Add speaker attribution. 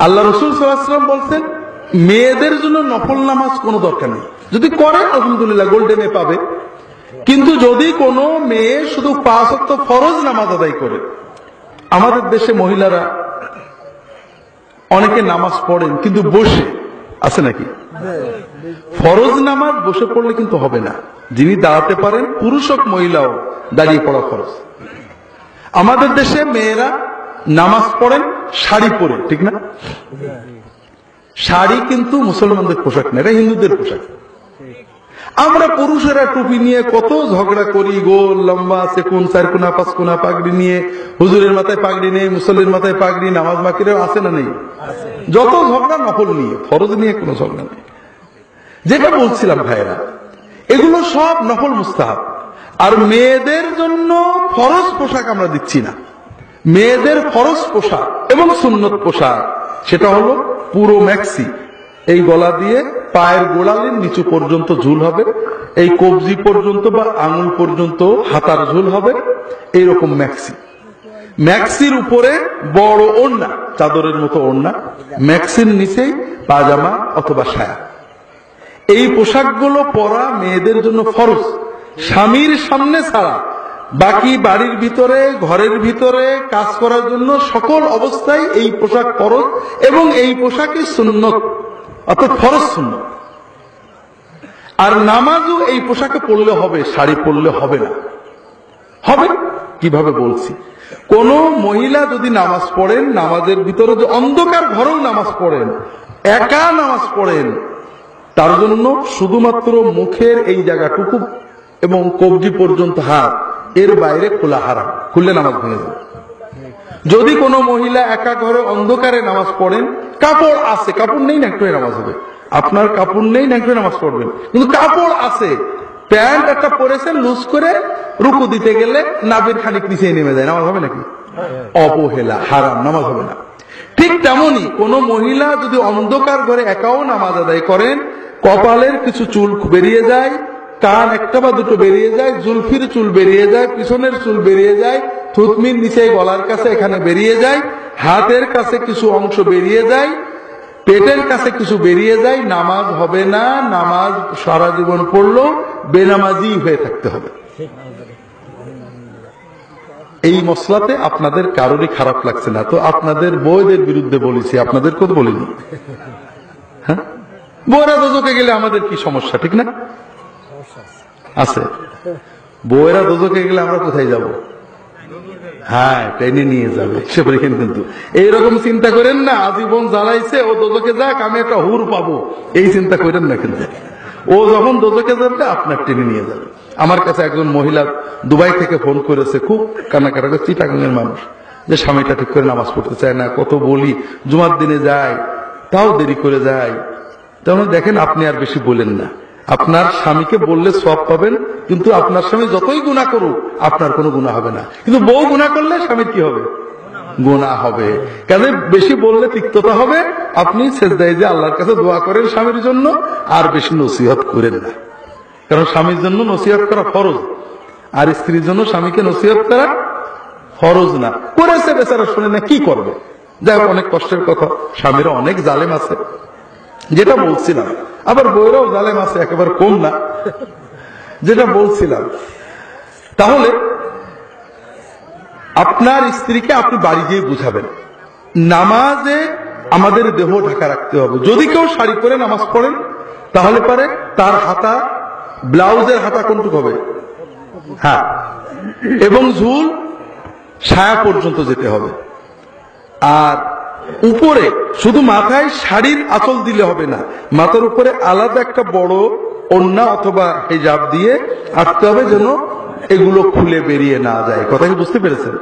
Speaker 1: আল্লাহ রাসূল সাল্লাল্লাহু আলাইহি ওয়াসাল্লাম বলছেন মেয়েদের জন্য নফল নামাজ কোনো দরকার নেই, যদি করে আলহামদুলিল্লাহ গোল্ডেনে পাবে। কিন্তু যদি কোনো মেয়ে শুধু 5 ওয়াক্ত ফরজ নামাজ আদায় করে, আমাদের দেশে মহিলারা অনেকে নামাজ পড়েন কিন্তু বসে আছে নাকি? ফরজ নামাজ বসে পড়লে কিন্তু হবে না, যিনি দাঁড়াতে পারেন পুরুষ হোক মহিলা হোক দাঁড়িয়ে পড়া ফরজ। আমাদের দেশে মেয়েরা নামাজ পড়েন শাড়ি পরে, ঠিক না? শাড়ি কিন্তু মুসলমানদের পোশাক না, এটা হিন্দুদের পোশাক। আমরা পুরুষেরা টুপি নিয়ে কত ঝগড়া করি, গোল লম্বা আছে কোন 4 কোনা 5 কোনা পাগড়ি নিয়ে, হুজুরের মাথায় পাগড়ি নেই, মুসল্লির মাথায় পাগড়ি, নামাজ বাকিরেও আছে না নেই? যত ঝগড়া নফল নিয়ে, ফরজ নিয়ে কোনো ঝগড়া নেই। যেটা বলছিলাম ভাইরা, এগুলো সব নফল মুস্তাহাব। আর মেয়েদের জন্য ফরজ পোশাক আমরা দিচ্ছি না। মেয়েদের ফরজ পোশাক এবং সুন্নত পোশাক সেটা হলো পুরো ম্যাক্সি, এই গলা দিয়ে পায়ের গোড়ালির নিচু পর্যন্ত ঝুল হবে, এই কবজি পর্যন্ত বা আঙুল পর্যন্ত হাতার ঝুল হবে, এইরকম ম্যাক্সি। ম্যাক্সির উপরে বড় ওড়না, চাদরের মতো ওড়না, ম্যাক্সির নিচেই পাজামা অথবা সায়া। এই পোশাকগুলো পরা মেয়েদের জন্য ফরজ, স্বামীর সামনে ছাড়া বাকি বাড়ির ভিতরে ঘরের ভিতরে কাজ করার জন্য সকল অবস্থায় এই পোশাক ফরজ, এবং এই পোশাকই সুন্নত অর্থাৎ ফরজ সুন্নত। আর নামাজও এই পোশাকে পড়লে হবে, শাড়ি পরলে হবে না। হবে কিভাবে বলছি, কোন মহিলা যদি নামাজ পড়েন, নামাজের ভিতরে যে অন্ধকার ঘরেও নামাজ পড়েন, একা নামাজ পড়েন, তার জন্য শুধুমাত্র মুখের এই জায়গাটুকু এবং কবজি পর্যন্ত হাত, এর বাইরে খোলা হারাম, খুললে নামাজ ভেঙে যাবে। যদি কোনো মহিলা একা ঘরে অন্ধকারে নামাজ পড়েন, কাপড় আছে, কাপড় নেই ন্যাংটোয় নামাজ হবে। আপনার কাপড় নেই ন্যাংটোয় নামাজ পড়বেন, কিন্তু কাপড় আছে, প্যান্ট একটা পরেছেন লুজ করে, রুকু দিতে গেলে নাভির খানিক নিচে নেমে যায়, নামাজ হবে নাকি? অবহেলা, হারাম, নামাজ হবে না। ঠিক তেমনি কোন মহিলা যদি অন্ধকার ঘরে একাও নামাজ আদায় করেন, কপালের কিছু চুল বেরিয়ে যায়, কান একটা বা দুটো বেরিয়ে যায়, জুলফির চুল বেরিয়ে যায়, পিছনের চুল বেরিয়ে যায়, থুতমির নিচে গলার কাছে এখানে বেরিয়ে যায়, হাতের কাছে কিছু অংশ বেরিয়ে যায়, পেটের কাছে কিছু বেরিয়ে যায়, নামাজ হবে না। নামাজ সারা জীবন পড়লেও বেনামাজি হয়ে থাকতে হবে। এই মসলাতে আপনাদের কারোরই খারাপ লাগছে না তো? আপনাদের বউদের বিরুদ্ধে বলেছি, আপনাদের কথা বলিনি। হ্যাঁ, বউরা দোজখে গেলে আমাদের কি সমস্যা, ঠিক না? আছে, বউয়েরা দোজখে গেলে আমরা কোথায় যাব? হ্যাঁ, টেনে নিয়ে যাবে সে বলেন। কিন্তু এইরকম চিন্তা করেন না, আজীবন জ্বালাইছে ও দোজখে যাক, আমি একটা হুর পাবো, এই চিন্তা করেন না। কিন্তু ও যখন দোজখে যাবে আপনার টেনে নিয়ে যাবে। আমার কাছে একজন মহিলা দুবাই থেকে ফোন করেছে, খুব কান্নাকাটা করে, চিটাগাংয়ের মানুষ, যে স্বামীটা ঠিক করে নামাজ পড়তে চায় না, কত বলি, জুমার দিনে যায় তাও দেরি করে যায়। তেমন দেখেন, আপনি আর বেশি বলেন না, আপনার স্বামীকে বললে সওয়াব পাবেন, কিন্তু আপনার স্বামী যতই গুনাহ করুক আপনার কোনো গুনাহ হবে না, কিন্তু বউ গুনাহ করলে স্বামীর কি হবে? গুনাহ হবে। কাজে বেশি বললে তিক্ততা হবে। আপনি সেজদায় যে আল্লাহর কাছে দোয়া করেন স্বামীর জন্য, আর বেশি নসিহত করেন না, কারণ স্বামীর জন্য নসিহত করা ফরজ, আর স্ত্রীর জন্য স্বামীকে নসিহত করা ফরজ না। করেছে বেচারা, শুনে না, কি করবে? যাই হোক, অনেক কষ্টের কথা, স্বামীরা অনেক জালেম আছে, যেটা বলছিলাম। আবার বউরাও জালেম আছে, একেবারে কম না, যেটা বলছিলাম। তাহলে আপনার স্ত্রীকে আপনি বাড়ি গিয়ে বুঝাবেন, নামাজে আমাদের দেহ ঢাকা রাখতে হবে। যদি কেউ শাড়ি পরে নামাজ পড়েন, তাহলে পারে তার হাতা, ব্লাউজের হাতা কোনটুকু হবে? হ্যাঁ, এবং ঝুল ছায়া পর্যন্ত যেতে হবে। আর উপরে শুধু মাথায় শাড়ির আঁচল দিলে হবে না, মাথার উপরে আলাদা একটা বড় ওড়না অথবা হিজাব দিয়ে আটতে হবে, যেন এগুলো খুলে বেরিয়ে না যায়। কথা কি বুঝতে পেরেছেন?